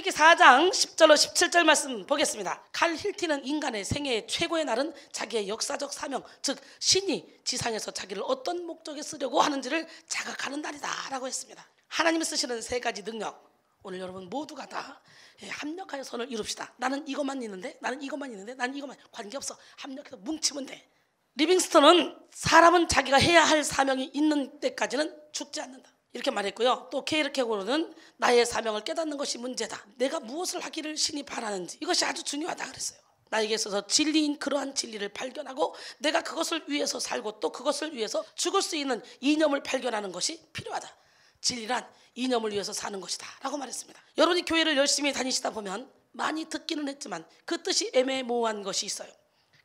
출애굽기 4장 10절로 17절 말씀 보겠습니다. 칼 힐티는 인간의 생애의 최고의 날은 자기의 역사적 사명, 즉 신이 지상에서 자기를 어떤 목적에 쓰려고 하는지를 자각하는 날이다 라고 했습니다. 하나님이 쓰시는 세 가지 능력, 오늘 여러분 모두가 다 합력하여 선을 이룹시다. 나는 이것만 있는데, 나는 이것만 있는데, 나는 이것만, 관계없어. 합력해서 뭉치면 돼. 리빙스턴은 사람은 자기가 해야 할 사명이 있는 때까지는 죽지 않는다 이렇게 말했고요. 또 케이르케고르는 나의 사명을 깨닫는 것이 문제다. 내가 무엇을 하기를 신이 바라는지 이것이 아주 중요하다 그랬어요. 나에게 있어서 진리인 그러한 진리를 발견하고 내가 그것을 위해서 살고 또 그것을 위해서 죽을 수 있는 이념을 발견하는 것이 필요하다. 진리란 이념을 위해서 사는 것이다 라고 말했습니다. 여러분이 교회를 열심히 다니시다 보면 많이 듣기는 했지만 그 뜻이 애매모호한 것이 있어요.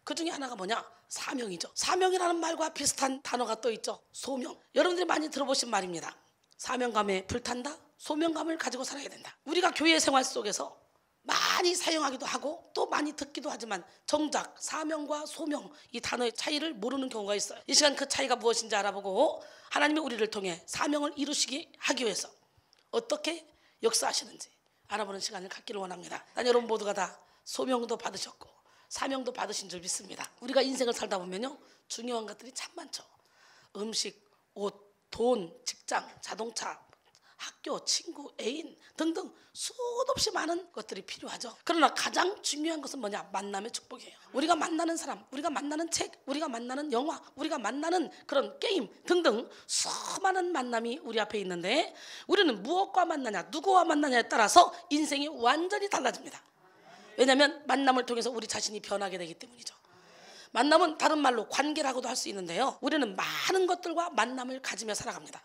그 중에 하나가 뭐냐? 사명이죠. 사명이라는 말과 비슷한 단어가 또 있죠. 소명. 여러분들이 많이 들어보신 말입니다. 사명감에 불탄다? 소명감을 가지고 살아야 된다. 우리가 교회 생활 속에서 많이 사용하기도 하고 또 많이 듣기도 하지만 정작 사명과 소명 이 단어의 차이를 모르는 경우가 있어요. 이 시간 그 차이가 무엇인지 알아보고 하나님이 우리를 통해 사명을 이루시기 하기 위해서 어떻게 역사하시는지 알아보는 시간을 갖기를 원합니다. 난 여러분 모두가 다 소명도 받으셨고 사명도 받으신 줄 믿습니다. 우리가 인생을 살다 보면요 중요한 것들이 참 많죠. 음식, 옷, 돈, 직장, 자동차, 학교, 친구, 애인 등등 수도 없이 많은 것들이 필요하죠. 그러나 가장 중요한 것은 뭐냐? 만남의 축복이에요. 우리가 만나는 사람, 우리가 만나는 책, 우리가 만나는 영화, 우리가 만나는 그런 게임 등등 수많은 만남이 우리 앞에 있는데 우리는 무엇과 만나냐, 누구와 만나냐에 따라서 인생이 완전히 달라집니다. 왜냐하면 만남을 통해서 우리 자신이 변하게 되기 때문이죠. 만남은 다른 말로 관계라고도 할 수 있는데요. 우리는 많은 것들과 만남을 가지며 살아갑니다.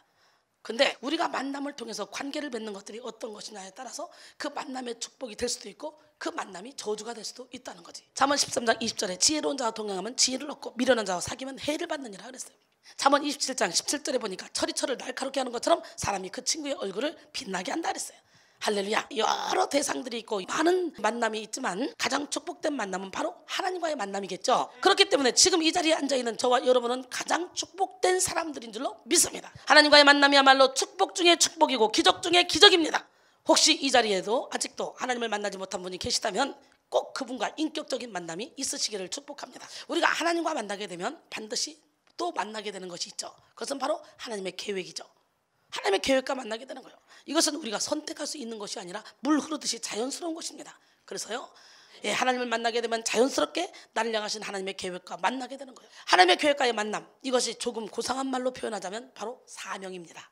근데 우리가 만남을 통해서 관계를 맺는 것들이 어떤 것이냐에 따라서 그 만남의 축복이 될 수도 있고 그 만남이 저주가 될 수도 있다는 거지. 잠언 13장 20절에 지혜로운 자와 동행하면 지혜를 얻고 미련한 자와 사귀면 해를 받느니라 그랬어요. 잠언 27장 17절에 보니까 철이 철을 날카롭게 하는 것처럼 사람이 그 친구의 얼굴을 빛나게 한다 그랬어요. 할렐루야. 여러 대상들이 있고 많은 만남이 있지만 가장 축복된 만남은 바로 하나님과의 만남이겠죠. 그렇기 때문에 지금 이 자리에 앉아있는 저와 여러분은 가장 축복된 사람들인 줄로 믿습니다. 하나님과의 만남이야말로 축복 중에 축복이고 기적 중에 기적입니다. 혹시 이 자리에도 아직도 하나님을 만나지 못한 분이 계시다면 꼭 그분과 인격적인 만남이 있으시기를 축복합니다. 우리가 하나님과 만나게 되면 반드시 또 만나게 되는 것이 있죠. 그것은 바로 하나님의 계획이죠. 하나님의 계획과 만나게 되는 거예요. 이것은 우리가 선택할 수 있는 것이 아니라 물 흐르듯이 자연스러운 것입니다. 그래서요 하나님을 만나게 되면 자연스럽게 나를 향하신 하나님의 계획과 만나게 되는 거예요. 하나님의 계획과의 만남, 이것이 조금 고상한 말로 표현하자면 바로 사명입니다.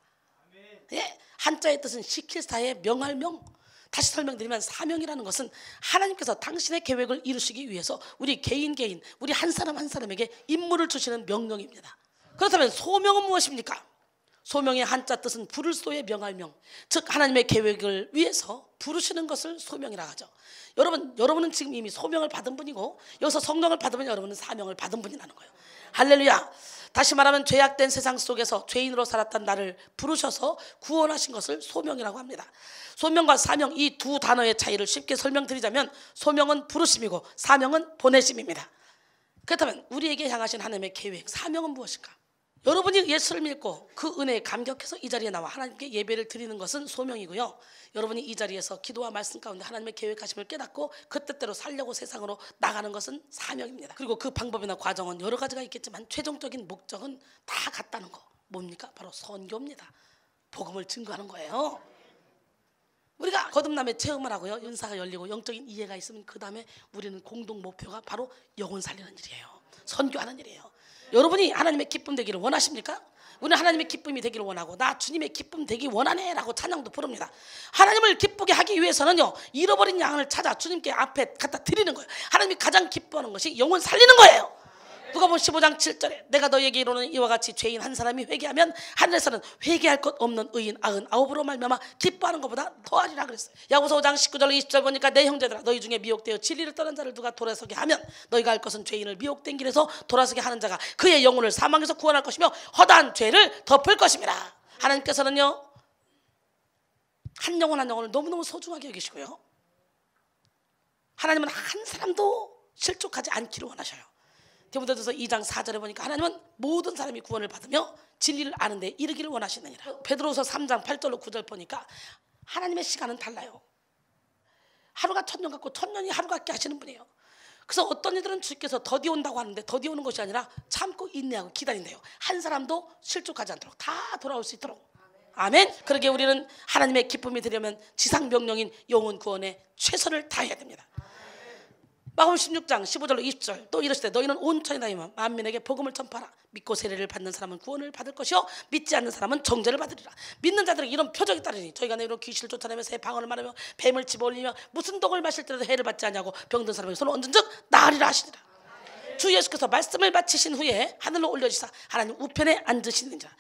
한자의 뜻은 시킬사의 명할 명. 다시 설명드리면 사명이라는 것은 하나님께서 당신의 계획을 이루시기 위해서 우리 개인 우리 한 사람 한 사람에게 임무를 주시는 명령입니다. 그렇다면 소명은 무엇입니까? 소명의 한자 뜻은 부를 소의 명할 명, 즉 하나님의 계획을 위해서 부르시는 것을 소명이라 하죠. 여러분은 지금 이미 소명을 받은 분이고 여기서 성령을 받으면 여러분은 사명을 받은 분이라는 거예요. 할렐루야. 다시 말하면 죄악된 세상 속에서 죄인으로 살았던 나를 부르셔서 구원하신 것을 소명이라고 합니다. 소명과 사명 이 두 단어의 차이를 쉽게 설명드리자면 소명은 부르심이고 사명은 보내심입니다. 그렇다면 우리에게 향하신 하나님의 계획, 사명은 무엇일까? 여러분이 예수를 믿고 그 은혜에 감격해서 이 자리에 나와 하나님께 예배를 드리는 것은 소명이고요. 여러분이 이 자리에서 기도와 말씀 가운데 하나님의 계획하심을 깨닫고 그 뜻대로 살려고 세상으로 나가는 것은 사명입니다. 그리고 그 방법이나 과정은 여러 가지가 있겠지만 최종적인 목적은 다 같다는 거. 뭡니까? 바로 선교입니다. 복음을 증거하는 거예요. 우리가 거듭남의 체험을 하고요, 은사가 열리고 영적인 이해가 있으면 그 다음에 우리는 공동 목표가 바로 영혼 살리는 일이에요. 선교하는 일이에요. 여러분이 하나님의 기쁨 되기를 원하십니까? 우리는 하나님의 기쁨이 되기를 원하고 나 주님의 기쁨 되기 원하네 라고 찬양도 부릅니다. 하나님을 기쁘게 하기 위해서는요 잃어버린 양을 찾아 주님께 앞에 갖다 드리는 거예요. 하나님이 가장 기뻐하는 것이 영혼 살리는 거예요. 누가복음 15장 7절에 내가 너에게 이르노니 이와 같이 죄인 한 사람이 회개하면 하늘에서는 회개할 것 없는 의인 99으로 말미암아 기뻐하는 것보다 더하리라 그랬어요. 야고보서 5장 19절 20절 보니까 내 형제들아 너희 중에 미혹되어 진리를 떠난 자를 누가 돌아서게 하면 너희가 할 것은 죄인을 미혹된 길에서 돌아서게 하는 자가 그의 영혼을 사망에서 구원할 것이며 허다한 죄를 덮을 것임이라. 하나님께서는요 한 영혼 한 영혼을 너무너무 소중하게 여기시고요 하나님은 한 사람도 실족하지 않기를 원하셔요. 디모데전서 2장 4절에 보니까 하나님은 모든 사람이 구원을 받으며 진리를 아는 데 이르기를 원하시느니라. 베드로서 3장 8절로 9절 보니까 하나님의 시간은 달라요. 하루가 천년 같고 천년이 하루 같게 하시는 분이에요. 그래서 어떤 이들은 주께서 더디 온다고 하는데 더디 오는 것이 아니라 참고 인내하고 기다린대요. 한 사람도 실족하지 않도록 다 돌아올 수 있도록. 아멘. 그러게 우리는 하나님의 기쁨이 되려면 지상명령인 영혼 구원에 최선을 다해야 됩니다. 마가복음 16장 15절로 20절 또 이르시되 너희는 온 천에 다니며 만민에게 복음을 전파하라. 믿고 세례를 받는 사람은 구원을 받을 것이요 믿지 않는 사람은 정죄를 받으리라. 믿는 자들에게 이런 표적이 따르니 저희가 내로 귀신을 쫓아내며 새 방언을 말하며 뱀을 집어올리며 무슨 독을 마실 때라도 해를 받지 아니하고 병든 사람에게 손을 얹은즉 나으리라 하시니라. 주 예수께서 말씀을 마치신 후에 하늘로 올려주사 하나님 우편에 앉으시는지라.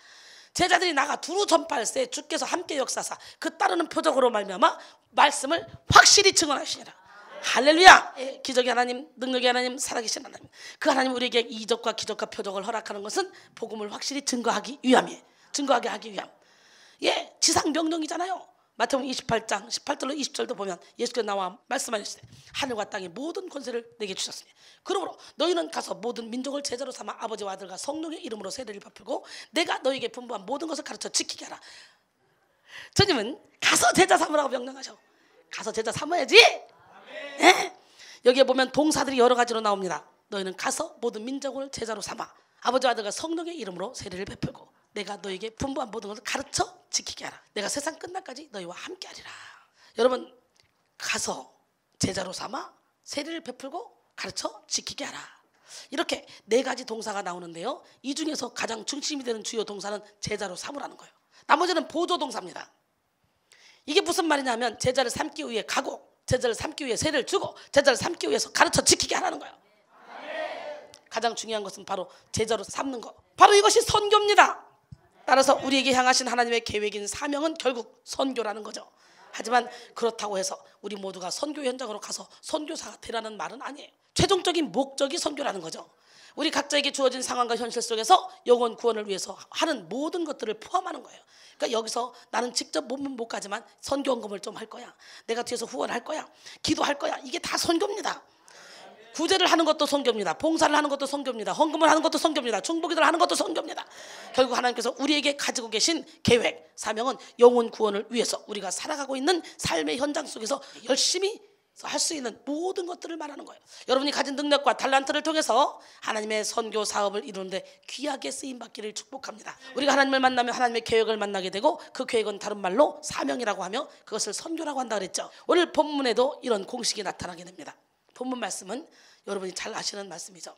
제자들이 나가 두루 전파할세 주께서 함께 역사하사 그 따르는 표적으로 말미암아 말씀을 확실히 증언하시니라. 할렐루야. 기적의 하나님, 능력의 하나님, 살아계신 하나님. 그 하나님 우리에게 이적과 기적과 표적을 허락하는 것은 복음을 확실히 증거하기 위함이에요. 증거하게 하기 위함. 예, 지상 명령이잖아요. 마태복음 28장 18절로 20절도 보면 예수께서 나와 말씀하셨어요. 하늘과 땅의 모든 권세를 내게 주셨으니 그러므로 너희는 가서 모든 민족을 제자로 삼아 아버지와 아들과 성령의 이름으로 세례를 베풀고 내가 너희에게 분부한 모든 것을 가르쳐 지키게 하라. 주님은 가서 제자 삼으라고 명령하셔. 가서 제자 삼아야지. 예? 여기에 보면 동사들이 여러 가지로 나옵니다. 너희는 가서 모든 민족을 제자로 삼아 아버지와 아들과 성령의 이름으로 세례를 베풀고 내가 너에게 분부한 모든 것을 가르쳐 지키게 하라. 내가 세상 끝날까지 너희와 함께 하리라. 여러분 가서 제자로 삼아 세례를 베풀고 가르쳐 지키게 하라. 이렇게 네 가지 동사가 나오는데요. 이 중에서 가장 중심이 되는 주요 동사는 제자로 삼으라는 거예요. 나머지는 보조 동사입니다. 이게 무슨 말이냐면 제자를 삼기 위해 가고 제자를 삼기 위해 세례를 주고 제자를 삼기 위해서 가르쳐 지키게 하라는 거예요. 가장 중요한 것은 바로 제자로 삼는 것. 바로 이것이 선교입니다. 따라서 우리에게 향하신 하나님의 계획인 사명은 결국 선교라는 거죠. 하지만 그렇다고 해서 우리 모두가 선교 현장으로 가서 선교사가 되라는 말은 아니에요. 최종적인 목적이 선교라는 거죠. 우리 각자에게 주어진 상황과 현실 속에서 영혼 구원을 위해서 하는 모든 것들을 포함하는 거예요. 그러니까 여기서 나는 직접 몸은 못 가지만 선교헌금을 좀 할 거야. 내가 뒤에서 후원할 거야. 기도할 거야. 이게 다 선교입니다. 구제를 하는 것도 선교입니다. 봉사를 하는 것도 선교입니다. 헌금을 하는 것도 선교입니다. 중보기도를 하는 것도 선교입니다. 결국 하나님께서 우리에게 가지고 계신 계획, 사명은 영혼 구원을 위해서 우리가 살아가고 있는 삶의 현장 속에서 열심히 할 수 있는 모든 것들을 말하는 거예요. 여러분이 가진 능력과 달란트를 통해서 하나님의 선교 사업을 이루는데 귀하게 쓰임받기를 축복합니다. 우리가 하나님을 만나면 하나님의 계획을 만나게 되고 그 계획은 다른 말로 사명이라고 하며 그것을 선교라고 한다 그랬죠. 오늘 본문에도 이런 공식이 나타나게 됩니다. 본문 말씀은 여러분이 잘 아시는 말씀이죠.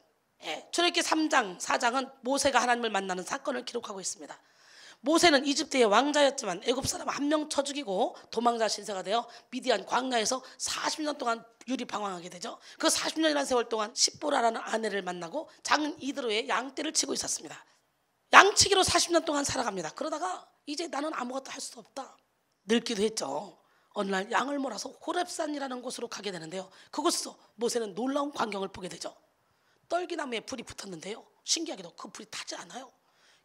출애굽기 3장, 4장은 모세가 하나님을 만나는 사건을 기록하고 있습니다. 모세는 이집트의 왕자였지만 애굽 사람 한 명 쳐 죽이고 도망자 신세가 되어 미디안 광야에서 40년 동안 유리방황하게 되죠. 그 40년이라는 세월 동안 십보라라는 아내를 만나고 작은 이드로의 양떼를 치고 있었습니다. 양치기로 40년 동안 살아갑니다. 그러다가 이제 나는 아무것도 할 수 없다. 늙기도 했죠. 어느 날 양을 몰아서 호렙산이라는 곳으로 가게 되는데요. 그곳에서 모세는 놀라운 광경을 보게 되죠. 떨기나무에 불이 붙었는데요. 신기하게도 그 불이 타지 않아요.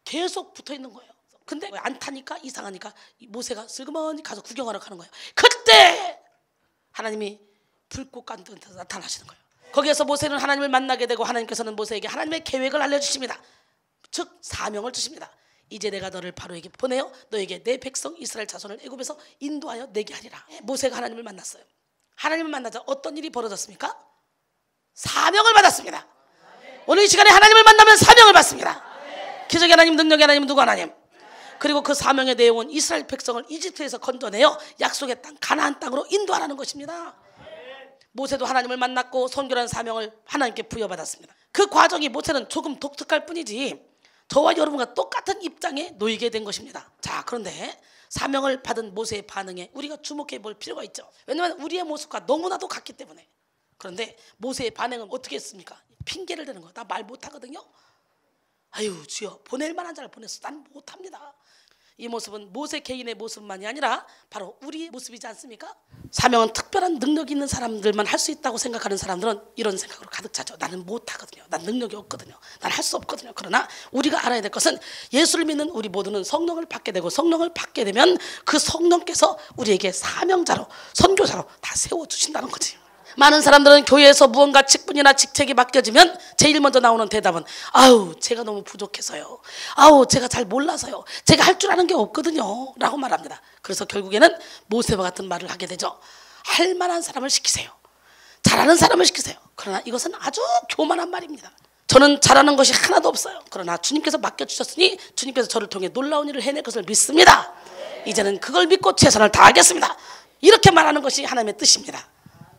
계속 붙어 있는 거예요. 근데 안 타니까 이상하니까 모세가 슬그머니 가서 구경하러 가는 거예요. 그때 하나님이 불꽃 같은 데서 나타나시는 거예요. 거기에서 모세는 하나님을 만나게 되고 하나님께서는 모세에게 하나님의 계획을 알려주십니다. 즉 사명을 주십니다. 이제 내가 너를 바로에게 보내어 너에게 내 백성 이스라엘 자손을 애굽에서 인도하여 내게 하리라. 모세가 하나님을 만났어요. 하나님을 만나자 어떤 일이 벌어졌습니까? 사명을 받았습니다. 오늘 이 시간에 하나님을 만나면 사명을 받습니다. 기적의 하나님, 능력의 하나님, 누구 하나님? 그리고 그 사명의 내용은 이스라엘 백성을 이집트에서 건져내어 약속의 땅 가나안 땅으로 인도하라는 것입니다. 모세도 하나님을 만났고 선교라는 사명을 하나님께 부여받았습니다. 그 과정이 모세는 조금 독특할 뿐이지 저와 여러분과 똑같은 입장에 놓이게 된 것입니다. 자, 그런데 사명을 받은 모세의 반응에 우리가 주목해 볼 필요가 있죠. 왜냐하면 우리의 모습과 너무나도 같기 때문에. 그런데 모세의 반응은 어떻게 했습니까? 핑계를 대는 거야. 나 말 못하거든요. 아유 주여, 보낼 만한 자를 보냈어. 난 못합니다. 이 모습은 모세 개인의 모습만이 아니라 바로 우리의 모습이지 않습니까? 사명은 특별한 능력이 있는 사람들만 할 수 있다고 생각하는 사람들은 이런 생각으로 가득 차죠. 나는 못하거든요. 난 능력이 없거든요. 난 할 수 없거든요. 그러나 우리가 알아야 될 것은 예수를 믿는 우리 모두는 성령을 받게 되고 성령을 받게 되면 그 성령께서 우리에게 사명자로 선교사로 다 세워주신다는 거지. 많은 사람들은 교회에서 무언가 직분이나 직책이 맡겨지면 제일 먼저 나오는 대답은 아우 제가 너무 부족해서요. 아우 제가 잘 몰라서요. 제가 할 줄 아는 게 없거든요 라고 말합니다. 그래서 결국에는 모세와 같은 말을 하게 되죠. 할 만한 사람을 시키세요. 잘하는 사람을 시키세요. 그러나 이것은 아주 교만한 말입니다. 저는 잘하는 것이 하나도 없어요. 그러나 주님께서 맡겨주셨으니 주님께서 저를 통해 놀라운 일을 해낼 것을 믿습니다. 이제는 그걸 믿고 최선을 다하겠습니다. 이렇게 말하는 것이 하나님의 뜻입니다.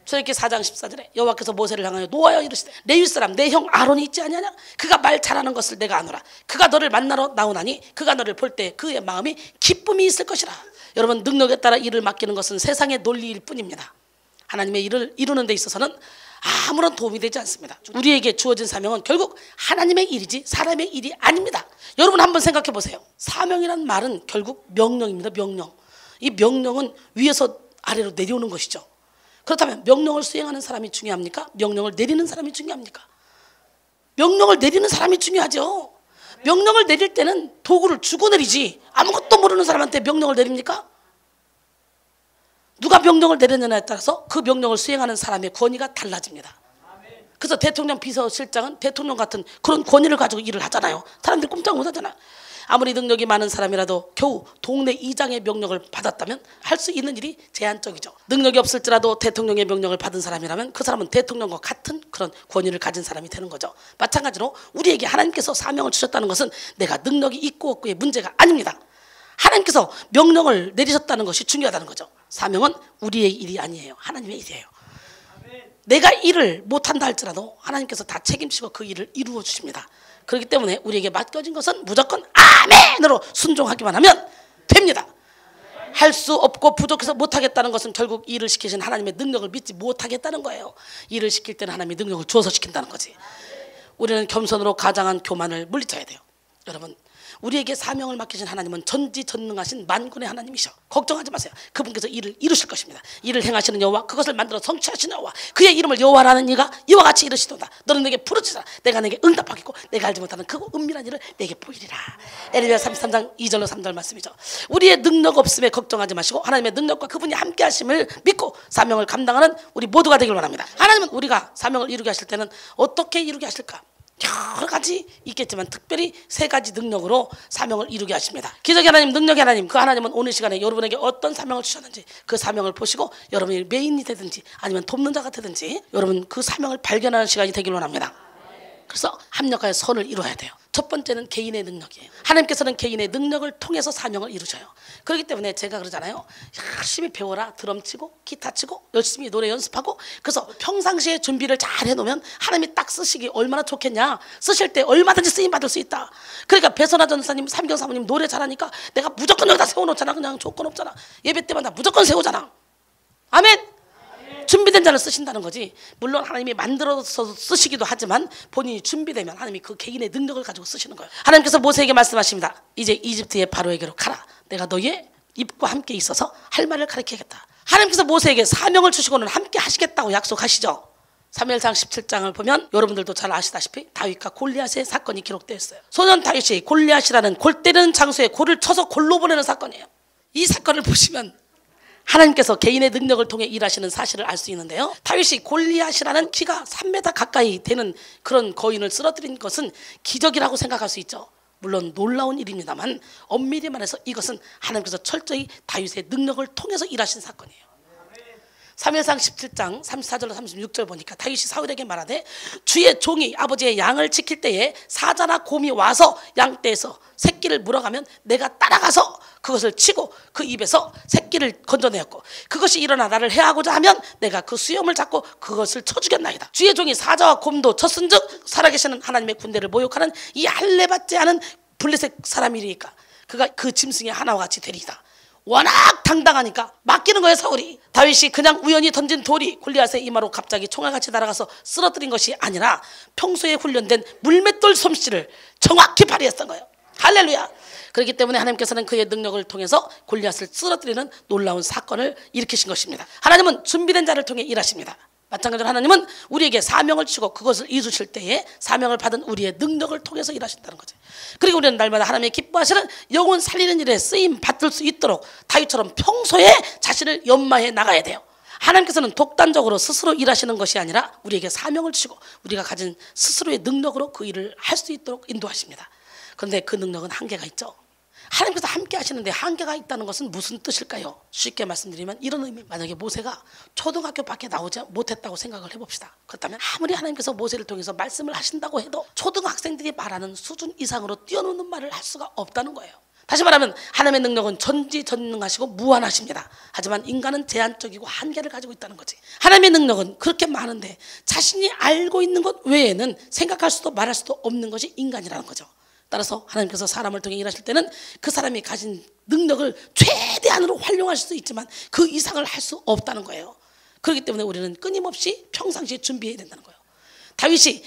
출애굽기 4장 14절에 여호와께서 모세를 향하여 노하여 이르시되 레위 사람 내 형 아론이 있지 아니하냐? 그가 말 잘하는 것을 내가 아노라. 그가 너를 만나러 나오나니 그가 너를 볼 때 그의 마음이 기쁨이 있을 것이라. 여러분, 능력에 따라 일을 맡기는 것은 세상의 논리일 뿐입니다. 하나님의 일을 이루는 데 있어서는 아무런 도움이 되지 않습니다. 우리에게 주어진 사명은 결국 하나님의 일이지 사람의 일이 아닙니다. 여러분 한번 생각해 보세요. 사명이란 말은 결국 명령입니다. 명령. 이 명령은 위에서 아래로 내려오는 것이죠. 그렇다면 명령을 수행하는 사람이 중요합니까? 명령을 내리는 사람이 중요합니까? 명령을 내리는 사람이 중요하죠. 명령을 내릴 때는 도구를 주고 내리지 아무것도 모르는 사람한테 명령을 내립니까? 누가 명령을 내렸느냐에 따라서 그 명령을 수행하는 사람의 권위가 달라집니다. 그래서 대통령 비서실장은 대통령 같은 그런 권위를 가지고 일을 하잖아요. 사람들이 꼼짝 못하잖아요. 아무리 능력이 많은 사람이라도 겨우 동네 이장의 명령을 받았다면 할 수 있는 일이 제한적이죠. 능력이 없을지라도 대통령의 명령을 받은 사람이라면 그 사람은 대통령과 같은 그런 권위를 가진 사람이 되는 거죠. 마찬가지로 우리에게 하나님께서 사명을 주셨다는 것은 내가 능력이 있고 없고의 문제가 아닙니다. 하나님께서 명령을 내리셨다는 것이 중요하다는 거죠. 사명은 우리의 일이 아니에요. 하나님의 일이에요. 내가 일을 못한다 할지라도 하나님께서 다 책임지고 그 일을 이루어 주십니다. 그렇기 때문에 우리에게 맡겨진 것은 무조건 아멘으로 순종하기만 하면 됩니다. 할 수 없고 부족해서 못하겠다는 것은 결국 일을 시키신 하나님의 능력을 믿지 못하겠다는 거예요. 일을 시킬 때는 하나님의 능력을 주어서 시킨다는 거지. 우리는 겸손으로 가장한 교만을 물리쳐야 돼요. 여러분, 우리에게 사명을 맡기신 하나님은 전지전능하신 만군의 하나님이셔. 걱정하지 마세요. 그분께서 일을 이루실 것입니다. 일을 행하시는 여호와, 그것을 만들어 성취하시는 여호와, 그의 이름을 여호와라는 이가 이와 같이 이르시도다. 너는 내게 부르짖으라. 내가 내게 응답하겠고 내가 알지 못하는 크고 은밀한 일을 내게 보이리라. 에레미야 33장 2절로 3절 말씀이죠. 우리의 능력 없음에 걱정하지 마시고 하나님의 능력과 그분이 함께 하심을 믿고 사명을 감당하는 우리 모두가 되길 원합니다. 하나님은 우리가 사명을 이루게 하실 때는 어떻게 이루게 하실까? 여러 가지 있겠지만 특별히 3가지 능력으로 사명을 이루게 하십니다. 기적의 하나님, 능력의 하나님, 그 하나님은 오늘 시간에 여러분에게 어떤 사명을 주셨는지 그 사명을 보시고 여러분이 메인이 되든지 아니면 돕는 자가 되든지 여러분 그 사명을 발견하는 시간이 되길 원합니다. 그래서 합력하여 선을 이루어야 돼요. 첫 번째는 개인의 능력이에요. 하나님께서는 개인의 능력을 통해서 사명을 이루셔요. 그렇기 때문에 제가 그러잖아요. 열심히 배워라. 드럼 치고 기타 치고 열심히 노래 연습하고. 그래서 평상시에 준비를 잘 해놓으면 하나님이 딱 쓰시기 얼마나 좋겠냐. 쓰실 때 얼마든지 쓰임받을 수 있다. 그러니까 배선아 전사님, 삼경 사모님 노래 잘하니까 내가 무조건 여기다 세워놓잖아. 그냥 조건 없잖아. 예배 때마다 무조건 세우잖아. 아멘. 준비된 자를 쓰신다는 거지. 물론 하나님이 만들어서 쓰시기도 하지만 본인이 준비되면 하나님이 그 개인의 능력을 가지고 쓰시는 거예요. 하나님께서 모세에게 말씀하십니다. 이제 이집트의 바로에게로 가라. 내가 너의 입과 함께 있어서 할 말을 가르치겠다. 하나님께서 모세에게 사명을 주시고는 함께 하시겠다고 약속하시죠. 사무엘상 17장을 보면 여러분들도 잘 아시다시피 다윗과 골리앗의 사건이 기록되어 있어요. 소년 다윗이 골리앗이라는 골 때리는 장소에 골을 쳐서 골로 보내는 사건이에요. 이 사건을 보시면 하나님께서 개인의 능력을 통해 일하시는 사실을 알 수 있는데요. 다윗이 골리앗이라는 키가 3m 가까이 되는 그런 거인을 쓰러뜨린 것은 기적이라고 생각할 수 있죠. 물론 놀라운 일입니다만 엄밀히 말해서 이것은 하나님께서 철저히 다윗의 능력을 통해서 일하신 사건이에요. 사무엘상 17장 34절로 36절 보니까 다윗이 사울에게 말하되 주의 종이 아버지의 양을 지킬 때에 사자나 곰이 와서 양떼에서 새끼를 물어가면 내가 따라가서 그것을 치고 그 입에서 새끼를 건져내었고 그것이 일어나 나를 해하고자 하면 내가 그 수염을 잡고 그것을 쳐 죽였나이다. 주의 종이 사자와 곰도 쳤은즉 살아계시는 하나님의 군대를 모욕하는 이 할례받지 않은 블레셋 사람이니까 그가 그 짐승의 하나와 같이 되리이다. 워낙 당당하니까 맡기는 거예요. 사울이. 다윗이 그냥 우연히 던진 돌이 골리앗의 이마로 갑자기 총알같이 날아가서 쓰러뜨린 것이 아니라 평소에 훈련된 물맷돌 솜씨를 정확히 발휘했던 거예요. 할렐루야. 그렇기 때문에 하나님께서는 그의 능력을 통해서 골리앗을 쓰러뜨리는 놀라운 사건을 일으키신 것입니다. 하나님은 준비된 자를 통해 일하십니다. 마찬가지로 하나님은 우리에게 사명을 주시고 그것을 이루실 때에 사명을 받은 우리의 능력을 통해서 일하신다는 거죠. 그리고 우리는 날마다 하나님의 기뻐하시는 영혼 살리는 일에 쓰임 받을 수 있도록 다윗처럼 평소에 자신을 연마해 나가야 돼요. 하나님께서는 독단적으로 스스로 일하시는 것이 아니라 우리에게 사명을 주시고 우리가 가진 스스로의 능력으로 그 일을 할 수 있도록 인도하십니다. 그런데 그 능력은 한계가 있죠. 하나님께서 함께 하시는데 한계가 있다는 것은 무슨 뜻일까요? 쉽게 말씀드리면 이런 의미. 만약에 모세가 초등학교 밖에 나오지 못했다고 생각을 해봅시다. 그렇다면 아무리 하나님께서 모세를 통해서 말씀을 하신다고 해도 초등학생들이 말하는 수준 이상으로 뛰어넘는 말을 할 수가 없다는 거예요. 다시 말하면 하나님의 능력은 전지전능하시고 무한하십니다. 하지만 인간은 제한적이고 한계를 가지고 있다는 거지. 하나님의 능력은 그렇게 많은데 자신이 알고 있는 것 외에는 생각할 수도 말할 수도 없는 것이 인간이라는 거죠. 따라서 하나님께서 사람을 통해 일하실 때는 그 사람이 가진 능력을 최대한으로 활용할 수도 있지만 그 이상을 할 수 없다는 거예요. 그렇기 때문에 우리는 끊임없이 평상시에 준비해야 된다는 거예요. 다윗이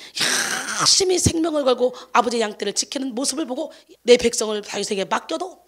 열심히 생명을 걸고 아버지의 양떼를 지키는 모습을 보고 내 백성을 다윗에게 맡겨도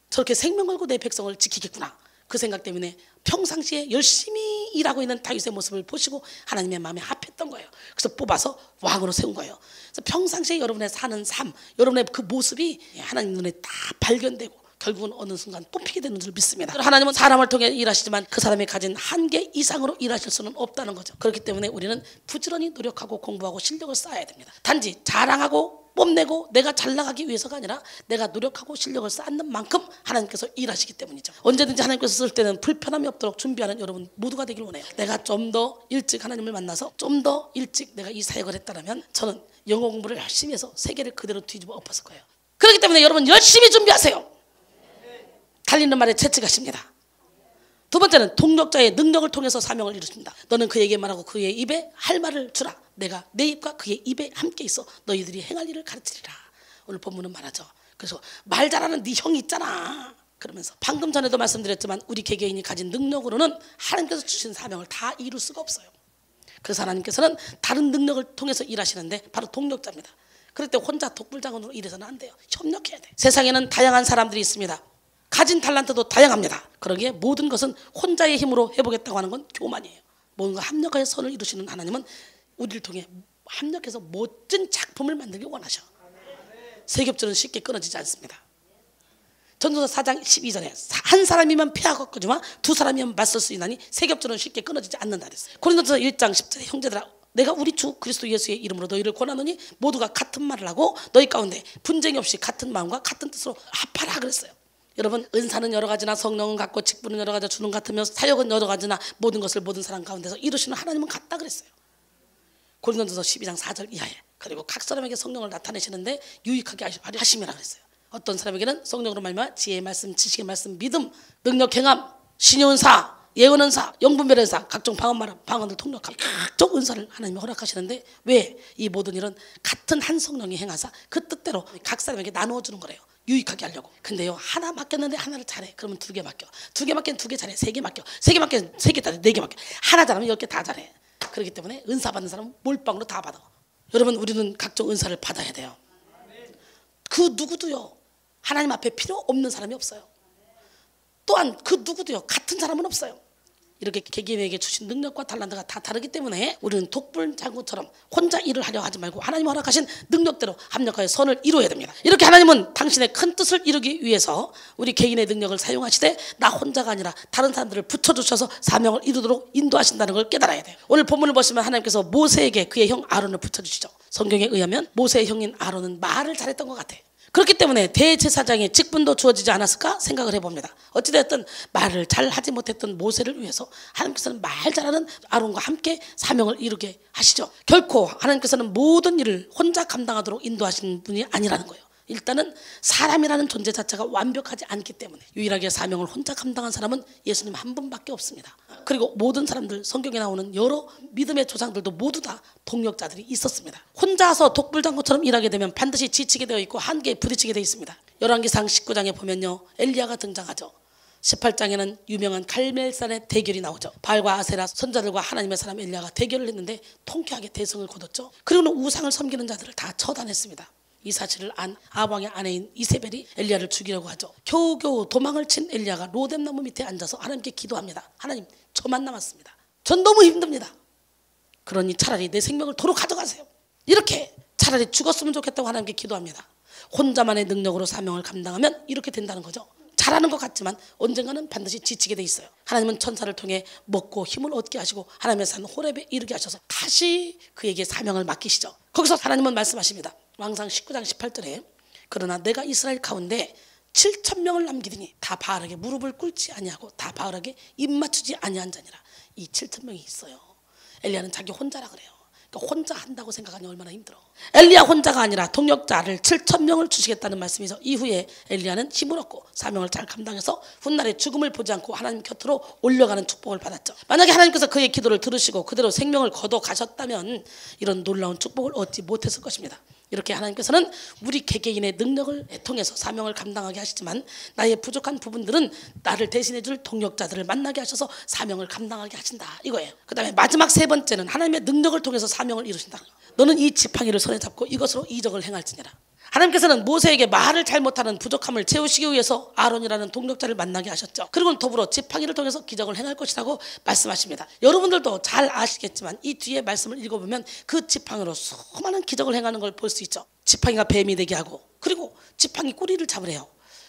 저렇게 생명 걸고 내 백성을 지키겠구나. 그 생각 때문에 평상시에 열심히 일하고 있는 다윗의 모습을 보시고 하나님의 마음에 합했던 거예요. 그래서 뽑아서 왕으로 세운 거예요. 그래서 평상시에 여러분의 사는 삶, 여러분의 그 모습이 하나님 눈에 다 발견되고 결국은 어느 순간 뽑히게 되는 줄 믿습니다. 하나님은 사람을 통해 일하시지만 그 사람이 가진 한계 이상으로 일하실 수는 없다는 거죠. 그렇기 때문에 우리는 부지런히 노력하고 공부하고 실력을 쌓아야 됩니다. 단지 자랑하고 뽐내고 내가 잘 나가기 위해서가 아니라 내가 노력하고 실력을 쌓는 만큼 하나님께서 일하시기 때문이죠. 언제든지 하나님께서 쓸 때는 불편함이 없도록 준비하는 여러분 모두가 되길 원해요. 내가 좀 더 일찍 하나님을 만나서 좀 더 일찍 내가 이 사역을 했다면 저는 영어 공부를 열심히 해서 세계를 그대로 뒤집어 엎었을 거예요. 그렇기 때문에 여러분 열심히 준비하세요. 달리는 말에 채찍하십니다. 두 번째는 동력자의 능력을 통해서 사명을 이루십니다. 너는 그에게 말하고 그의 입에 할 말을 주라. 내가 내 입과 그의 입에 함께 있어 너희들이 행할 일을 가르치리라. 오늘 본문은 말하죠. 그래서 말 잘하는 네 형이 있잖아. 그러면서 방금 전에도 말씀드렸지만 우리 개개인이 가진 능력으로는 하나님께서 주신 사명을 다 이룰 수가 없어요. 그래서 하나님께서는 다른 능력을 통해서 일하시는데 바로 동력자입니다. 그럴 때 혼자 독불장군으로 일해서는 안 돼요. 협력해야 돼. 세상에는 다양한 사람들이 있습니다. 가진 달란트도 다양합니다. 그러기에 모든 것은 혼자의 힘으로 해보겠다고 하는 건 교만이에요. 뭔가 합력하여 선을 이루시는 하나님은 우리를 통해 합력해서 멋진 작품을 만들기 원하셔. 세겹줄은 쉽게 끊어지지 않습니다. 전도서 4장 12절에 한 사람이면 패하겠거니와 두 사람이면 맞설 수 있나니 세겹줄은 쉽게 끊어지지 않는다 그랬어요. 고린도서 1장 10절에 형제들아 내가 우리 주 그리스도 예수의 이름으로 너희를 권하노니 모두가 같은 말을 하고 너희 가운데 분쟁이 없이 같은 마음과 같은 뜻으로 합하라 그랬어요. 여러분 은사는 여러 가지나 성령은 같고 직분은 여러 가지 주는 같으며 사역은 여러 가지나 모든 것을 모든 사람 가운데서 이루시는 하나님은 같다 그랬어요. 고린도서 12장 4절 이하에. 그리고 각 사람에게 성령을 나타내시는데 유익하게 하심이라 그랬어요. 어떤 사람에게는 성령으로 말미암아 지혜의 말씀, 지식의 말씀, 믿음, 능력, 행함, 신의 은사, 예언 은사, 영분별 은사, 각종 방언을 통역함, 각종 은사를 하나님이 허락하시는데 왜 이 모든 일은 같은 한 성령이 행하사 그 뜻대로 각 사람에게 나누어 주는 거래요. 유익하게 하려고. 근데요 하나 맡겼는데 하나를 잘해. 그러면 두 개 맡겨. 두 개 맡기면 두 개 잘해. 세 개 맡겨. 세 개 맡기면 세 개 잘해. 네 개 맡겨. 하나 잘하면 10개 다 잘해. 그렇기 때문에 은사 받는 사람은 몰빵으로 다 받아. 여러분 우리는 각종 은사를 받아야 돼요. 그 누구도요 하나님 앞에 필요 없는 사람이 없어요. 또한 그 누구도요 같은 사람은 없어요. 이렇게 개개인에게 주신 능력과 달란트가 다 다르기 때문에 우리는 독불장군처럼 혼자 일을 하려 하지 말고 하나님 허락하신 능력대로 합력하여 선을 이루어야 됩니다. 이렇게 하나님은 당신의 큰 뜻을 이루기 위해서 우리 개인의 능력을 사용하시되 나 혼자가 아니라 다른 사람들을 붙여주셔서 사명을 이루도록 인도하신다는 걸 깨달아야 돼요. 오늘 본문을 보시면 하나님께서 모세에게 그의 형 아론을 붙여주시죠. 성경에 의하면 모세의 형인 아론은 말을 잘했던 것 같아요. 그렇기 때문에 대제사장의 직분도 주어지지 않았을까 생각을 해봅니다. 어찌됐든 말을 잘 하지 못했던 모세를 위해서 하나님께서는 말 잘하는 아론과 함께 사명을 이루게 하시죠. 결코 하나님께서는 모든 일을 혼자 감당하도록 인도하시는 분이 아니라는 거예요. 일단은 사람이라는 존재 자체가 완벽하지 않기 때문에 유일하게 사명을 혼자 감당한 사람은 예수님 한 분밖에 없습니다. 그리고 모든 사람들 성경에 나오는 여러 믿음의 조상들도 모두 다 동력자들이 있었습니다. 혼자서 독불장군처럼 일하게 되면 반드시 지치게 되어 있고 한계에 부딪히게 되어 있습니다. 열왕기상 19장에 보면요 엘리야가 등장하죠. 18장에는 유명한 갈멜산의 대결이 나오죠. 바알과 아세라 선자들과 하나님의 사람 엘리야가 대결을 했는데 통쾌하게 대성을 거뒀죠. 그리고는 우상을 섬기는 자들을 다 처단했습니다. 이 사실을 안 아방의 아내인 이세벨이 엘리야를 죽이려고 하죠. 겨우겨우 도망을 친 엘리야가 로뎀나무 밑에 앉아서 하나님께 기도합니다. 하나님 저만 남았습니다. 전 너무 힘듭니다. 그러니 차라리 내 생명을 도로 가져가세요. 이렇게 차라리 죽었으면 좋겠다고 하나님께 기도합니다. 혼자만의 능력으로 사명을 감당하면 이렇게 된다는 거죠. 잘하는 것 같지만 언젠가는 반드시 지치게 돼 있어요. 하나님은 천사를 통해 먹고 힘을 얻게 하시고 하나님의 산 호렙에 이르게 하셔서 다시 그에게 사명을 맡기시죠. 거기서 하나님은 말씀하십니다. 왕상 19장 18절에 그러나 내가 이스라엘 가운데 7,000명을 남기더니 다 바알에게 무릎을 꿇지 아니하고 다 바알에게 입 맞추지 아니한 자니라. 이 7,000명이 있어요. 엘리야는 자기 혼자라 그래요. 그러니까 혼자 한다고 생각하니 얼마나 힘들어. 엘리야 혼자가 아니라 동역자를 7,000명을 주시겠다는 말씀이죠. 이후에 엘리야는 힘을 얻고 사명을 잘 감당해서 훗날에 죽음을 보지 않고 하나님 곁으로 올려가는 축복을 받았죠. 만약에 하나님께서 그의 기도를 들으시고 그대로 생명을 거둬 가셨다면 이런 놀라운 축복을 얻지 못했을 것입니다. 이렇게 하나님께서는 우리 개개인의 능력을 통해서 사명을 감당하게 하시지만 나의 부족한 부분들은 나를 대신해 줄 동역자들을 만나게 하셔서 사명을 감당하게 하신다 이거예요. 그 다음에 마지막 세 번째는 하나님의 능력을 통해서 사명을 이루신다. 너는 이 지팡이를 손에 잡고 이것으로 이적을 행할지니라. 하나님께서는 모세에게 말을 잘 못하는 부족함을 채우시기 위해서 아론이라는 동역자를 만나게 하셨죠. 그리고 더불어 지팡이를 통해서 기적을 행할 것이라고 말씀하십니다. 여러분들도 잘 아시겠지만 이 뒤에 말씀을 읽어보면 그 지팡이로 수많은 기적을 행하는 걸 볼 수 있죠. 지팡이가 뱀이 되게 하고, 그리고 지팡이 꼬리를 잡으래요.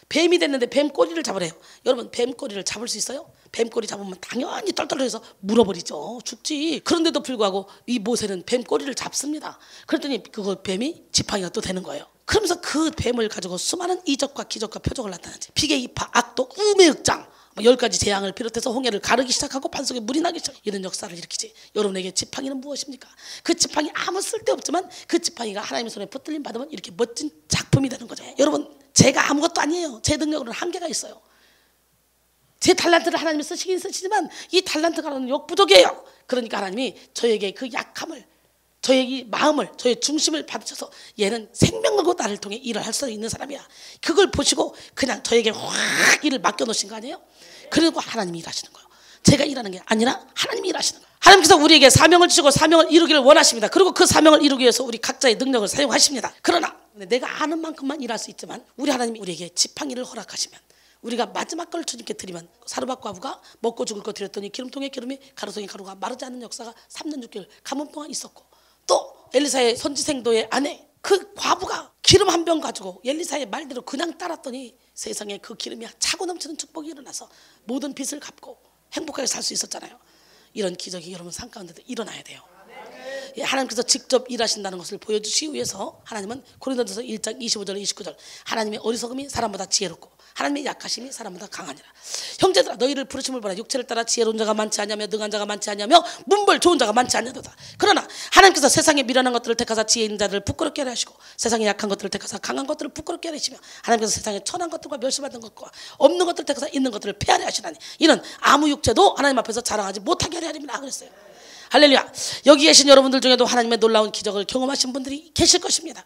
뱀이 됐는데 뱀 꼬리를 잡으래요. 여러분, 뱀 꼬리를 잡을 수 있어요? 뱀 꼬리 잡으면 당연히 떨떨해서 물어버리죠. 죽지. 그런데도 불구하고 이 모세는 뱀 꼬리를 잡습니다. 그랬더니 그거 뱀이 지팡이가 또 되는 거예요. 그러면서 그 뱀을 가지고 수많은 이적과 기적과 표적을 나타내지. 피계 이파, 악도, 우매 흑장, 10가지 재앙을 비롯해서 홍해를 가르기 시작하고 반석에 물이 나기 시작. 이런 역사를 일으키지. 여러분에게 지팡이는 무엇입니까? 그 지팡이 아무 쓸데없지만 그 지팡이가 하나님의 손에 붙들림 받으면 이렇게 멋진 작품이 되는 거죠. 여러분, 제가 아무것도 아니에요. 제 능력으로는 한계가 있어요. 제 달란트를 하나님이 쓰시긴 쓰시지만 이 달란트가는 역부족이에요. 그러니까 하나님이 저에게 그 약함을, 저의 마음을, 저의 중심을 받으셔서 얘는 생명 걸고 나를 통해 일을 할 수 있는 사람이야. 그걸 보시고 그냥 저에게 확 일을 맡겨놓으신 거 아니에요? 그리고 하나님이 일하시는 거예요. 제가 일하는 게 아니라 하나님이 일하시는 거예요. 하나님께서 우리에게 사명을 주시고 사명을 이루기를 원하십니다. 그리고 그 사명을 이루기 위해서 우리 각자의 능력을 사용하십니다. 그러나 내가 아는 만큼만 일할 수 있지만 우리 하나님이 우리에게 지팡이를 허락하시면, 우리가 마지막 걸 주님께 드리면, 사르밧 과부가 먹고 죽을 거 드렸더니 기름통에 기름이 가루통에 가루가 마르지 않는 역사가 3년 6개월 가뭄 동안 있었고, 또 엘리사의 선지생도의 아내 그 과부가 기름 한 병 가지고 엘리사의 말대로 그냥 따랐더니 세상에 그 기름이 차고 넘치는 축복이 일어나서 모든 빚을 갚고 행복하게 살 수 있었잖아요. 이런 기적이 여러분 삶 가운데도 일어나야 돼요. 하나님께서 직접 일하신다는 것을 보여주시기 위해서 하나님은 고린도전서 1장 25절 29절 하나님의 어리석음이 사람보다 지혜롭고 하나님의 약하심이 사람보다 강하니라. 형제들아, 너희를 부르심을 보라. 육체를 따라 지혜로운 자가 많지 않냐며 능한 자가 많지 않냐며 문벌 좋은 자가 많지 않냐도다. 그러나 하나님께서 세상에 미련한 것들을 택하사 지혜 있는 자들을 부끄럽게 하려 하시고 세상에 약한 것들을 택하사 강한 것들을 부끄럽게 하려 하시며 하나님께서 세상에 천한 것들과 멸시받는 것과 없는 것들을 택하사 있는 것들을 폐하려 하시나니 이는 아무 육체도 하나님 앞에서 자랑하지 못하게 하려 함이라 그랬어요. 할렐루야. 여기 계신 여러분들 중에도 하나님의 놀라운 기적을 경험하신 분들이 계실 것입니다.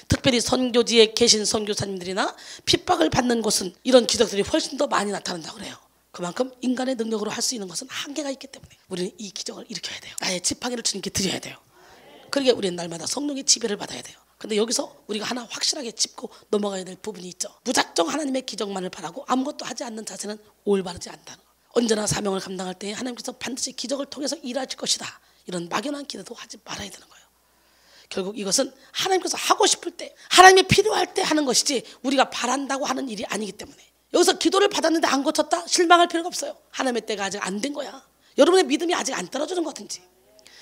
특별히 선교지에 계신 선교사님들이나 핍박을 받는 곳은 이런 기적들이 훨씬 더 많이 나타난다고 그래요. 그만큼 인간의 능력으로 할 수 있는 것은 한계가 있기 때문에 우리는 이 기적을 일으켜야 돼요. 나의 지팡이를 주님께 드려야 돼요. 그러게 우리는 날마다 성령의 지배를 받아야 돼요. 근데 여기서 우리가 하나 확실하게 짚고 넘어가야 될 부분이 있죠. 무작정 하나님의 기적만을 바라고 아무것도 하지 않는 자세는 올바르지 않다는 거. 언제나 사명을 감당할 때 하나님께서 반드시 기적을 통해서 일하실 것이다, 이런 막연한 기대도 하지 말아야 되는 거예요. 결국 이것은 하나님께서 하고 싶을 때, 하나님이 필요할 때 하는 것이지 우리가 바란다고 하는 일이 아니기 때문에, 여기서 기도를 받았는데 안 고쳤다? 실망할 필요가 없어요. 하나님의 때가 아직 안 된 거야. 여러분의 믿음이 아직 안 떨어지는 거든지.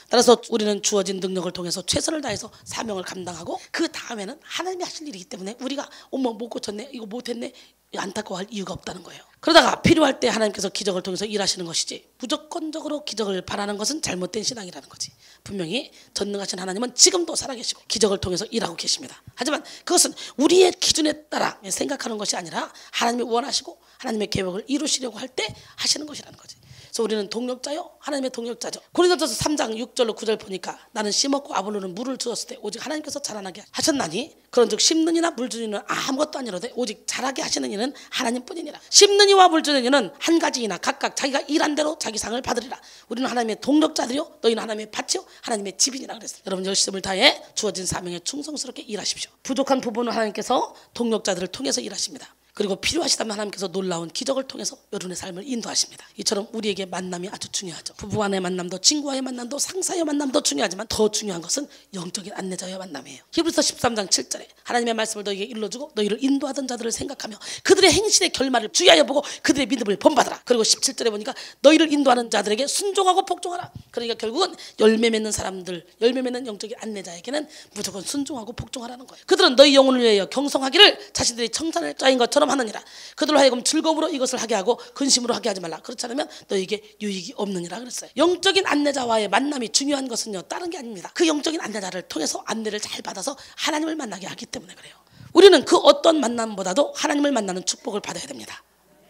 따라서 우리는 주어진 능력을 통해서 최선을 다해서 사명을 감당하고 그 다음에는 하나님이 하실 일이기 때문에 우리가 어머 못 고쳤네, 이거 못했네, 안타까워할 이유가 없다는 거예요. 그러다가 필요할 때 하나님께서 기적을 통해서 일하시는 것이지 무조건적으로 기적을 바라는 것은 잘못된 신앙이라는 거지. 분명히 전능하신 하나님은 지금도 살아계시고 기적을 통해서 일하고 계십니다. 하지만 그것은 우리의 기준에 따라 생각하는 것이 아니라 하나님이 원하시고 하나님의 계획을 이루시려고 할 때 하시는 것이라는 거지. 그래서 우리는 동력자요, 하나님의 동력자죠. 고린도전서 3장 6절로 9절 보니까 나는 심었고 아볼로는 물을 주었을 때 오직 하나님께서 자라나게 하셨나니 그런즉 심는 이나 물 주는 이는 아무것도 아니로되 오직 자라게 하시는 이는 하나님뿐이니라. 심는 이와 물 주는 이는 한 가지이나 각각 자기가 일한 대로 자기 상을 받으리라. 우리는 하나님의 동력자들이요 너희는 하나님의 밭이요 하나님의 집이니라 그랬어요. 여러분 열심을 다해 주어진 사명에 충성스럽게 일하십시오. 부족한 부분은 하나님께서 동력자들을 통해서 일하십니다. 그리고 필요하시다면 하나님께서 놀라운 기적을 통해서 여러분의 삶을 인도하십니다. 이처럼 우리에게 만남이 아주 중요하죠. 부부 간의 만남도 친구와의 만남도 상사의 만남도 중요하지만 더 중요한 것은 영적인 안내자의 만남이에요. 히브리서 13장 7절에 하나님의 말씀을 너희에게 일러주고 너희를 인도하던 자들을 생각하며 그들의 행실의 결말을 주의하여 보고 그들의 믿음을 본받아라. 그리고 17절에 보니까 너희를 인도하는 자들에게 순종하고 복종하라. 그러니까 결국은 열매 맺는 사람들, 열매 맺는 영적인 안내자에게는 무조건 순종하고 복종하라는 거예요. 그들은 너희 영혼을 위하여 경성하기를 자신들이 청산할 자인 것처럼 것처럼 하느니라. 그들로 하여금 즐거움으로 이것을 하게 하고 근심으로 하게 하지 말라. 그렇지 않으면 너에게 유익이 없느니라 그랬어요. 영적인 안내자와의 만남이 중요한 것은요, 다른 게 아닙니다. 그 영적인 안내자를 통해서 안내를 잘 받아서 하나님을 만나게 하기 때문에 그래요. 우리는 그 어떤 만남보다도 하나님을 만나는 축복을 받아야 됩니다.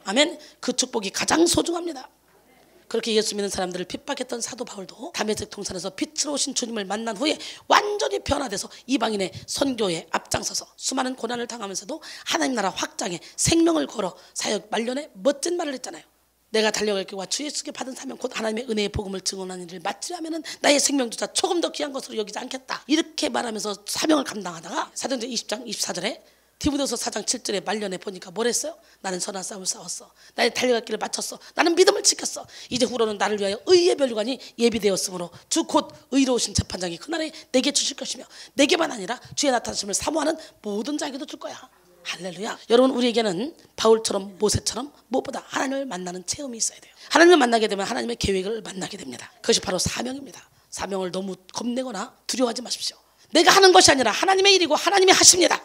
아멘. 그 축복이 가장 소중합니다. 그렇게 예수 믿는 사람들을 핍박했던 사도 바울도 다메섹 동산에서 빛으로 오신 주님을 만난 후에 완전히 변화돼서 이방인의 선교에 앞장서서 수많은 고난을 당하면서도 하나님 나라 확장에 생명을 걸어 사역 말년에 멋진 말을 했잖아요. 내가 달려갈 길과 주 예수께 받은 사명 곧 하나님의 은혜의 복음을 증언하는 일을 마치려 하면은 나의 생명조차 조금 더 귀한 것으로 여기지 않겠다. 이렇게 말하면서 사명을 감당하다가 사도행전 20장 24절에 디모데후서 4장 7절에 말년에 보니까 뭘 했어요? 나는 선한 싸움을 싸웠어. 나의 달려갈 길을 마쳤어. 나는 믿음을 지켰어. 이제 후로는 나를 위하여 의의 면류관이 예비되었으므로 주 곧 의로우신 재판장이 그날에 내게 주실 것이며 내게만 아니라 주의 나타나심을 사모하는 모든 자에게도 줄 거야. 할렐루야. 여러분, 우리에게는 바울처럼 모세처럼 무엇보다 하나님을 만나는 체험이 있어야 돼요. 하나님을 만나게 되면 하나님의 계획을 만나게 됩니다. 그것이 바로 사명입니다. 사명을 너무 겁내거나 두려워하지 마십시오. 내가 하는 것이 아니라 하나님의 일이고 하나님이 하십니다.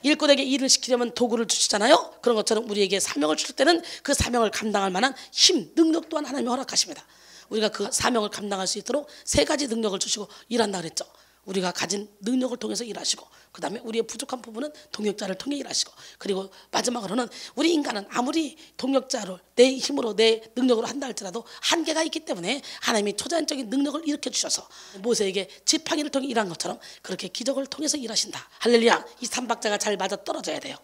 일꾼에게 일을 시키려면 도구를 주시잖아요. 그런 것처럼 우리에게 사명을 주실 때는 그 사명을 감당할 만한 힘, 능력 또한 하나님이 허락하십니다. 우리가 그 사명을 감당할 수 있도록 세 가지 능력을 주시고 일한다 그랬죠. 우리가 가진 능력을 통해서 일하시고, 그 다음에 우리의 부족한 부분은 동역자를 통해 일하시고, 그리고 마지막으로는 우리 인간은 아무리 동역자를 내 힘으로 내 능력으로 한다 할지라도 한계가 있기 때문에 하나님이 초자연적인 능력을 일으켜 주셔서 모세에게 지팡이를 통해 일한 것처럼 그렇게 기적을 통해서 일하신다. 할렐루야. 이 삼박자가 잘 맞아 떨어져야 돼요.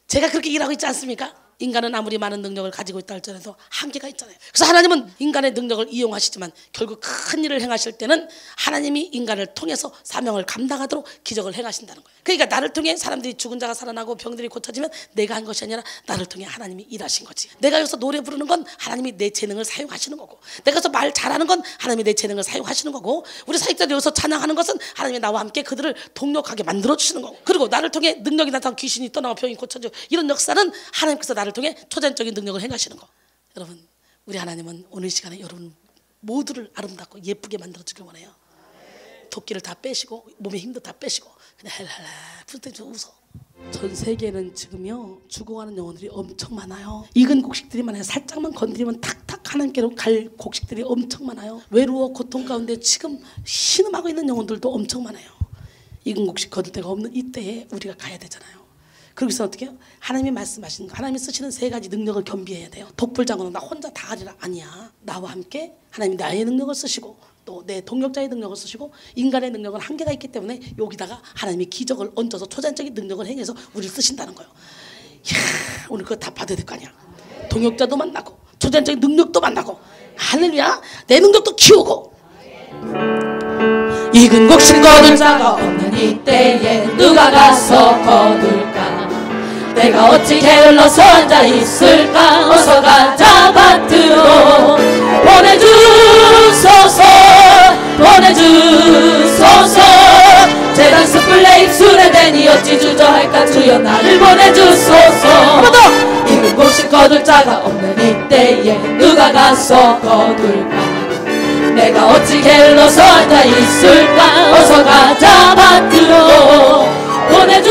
제가 그렇게 일하고 있지 않습니까? 인간은 아무리 많은 능력을 가지고 있다 할지라도 한계가 있잖아요. 그래서 하나님은 인간의 능력을 이용하시지만 결국 큰 일을 행하실 때는 하나님이 인간을 통해서 사명을 감당하도록 기적을 행하신다는 거예요. 그러니까 나를 통해 사람들이 죽은 자가 살아나고 병들이 고쳐지면 내가 한 것이 아니라 나를 통해 하나님이 일하신 거지. 내가 여기서 노래 부르는 건 하나님이 내 재능을 사용하시는 거고, 내가 여기서 말 잘하는 건 하나님이 내 재능을 사용하시는 거고, 우리 사역자들이 여기서 찬양하는 것은 하나님이 나와 함께 그들을 동력하게 만들어주시는 거고, 그리고 나를 통해 능력이 나타나고 귀신이 떠나고 병이 고쳐지고 이런 역사는 하나님께서 나를 통해 초자연적인 능력을 행하시는 거. 여러분, 우리 하나님은 오늘 시간에 여러분 모두를 아름답고 예쁘게 만들어주길 원해요. 도끼를 다 빼시고 몸의 힘도 다 빼시고 그냥 헬랄라 풀때 좀 웃어. 전 세계는 지금요 죽어가는 영혼들이 엄청 많아요. 익은 곡식들이 많아요. 살짝만 건드리면 탁탁 하나님께로 갈 곡식들이 엄청 많아요. 외로워 고통 가운데 지금 신음하고 있는 영혼들도 엄청 많아요. 익은 곡식 거둘 데가 없는 이때에 우리가 가야 되잖아요. 그러고서 어떻게 해요? 하나님이 말씀하시는 거, 하나님이 쓰시는 세 가지 능력을 겸비해야 돼요. 독불장군은 나 혼자 다 하리라. 아니야. 나와 함께 하나님이 나의 능력을 쓰시고 또 내 동력자의 능력을 쓰시고, 인간의 능력은 한계가 있기 때문에 여기다가 하나님이 기적을 얹어서 초자연적인 능력을 행해서 우리를 쓰신다는 거예요. 이야, 오늘 그거 다 받아야 될 거 아니야. 동역자도 만나고 초자연적인 능력도 만나고, 할렐루야, 내 능력도 키우고. 익은 곡식 거둘 자가 없는 이때에 누가 가서 거둘까? 내가 어찌 게을러서 앉아 있을까? 어서 가자 밭으로 보내주소서, 보내주소서. 재단 스플레 입술에 대니 어찌 주저할까? 주여 나를 보내주소서. 한번 더. 익은 곡식 거둘 자가 없는 이때에 누가 가서 거둘까? 내가 어찌 게을러서 앉아 있을까? 어서 가자 밭으로 보내주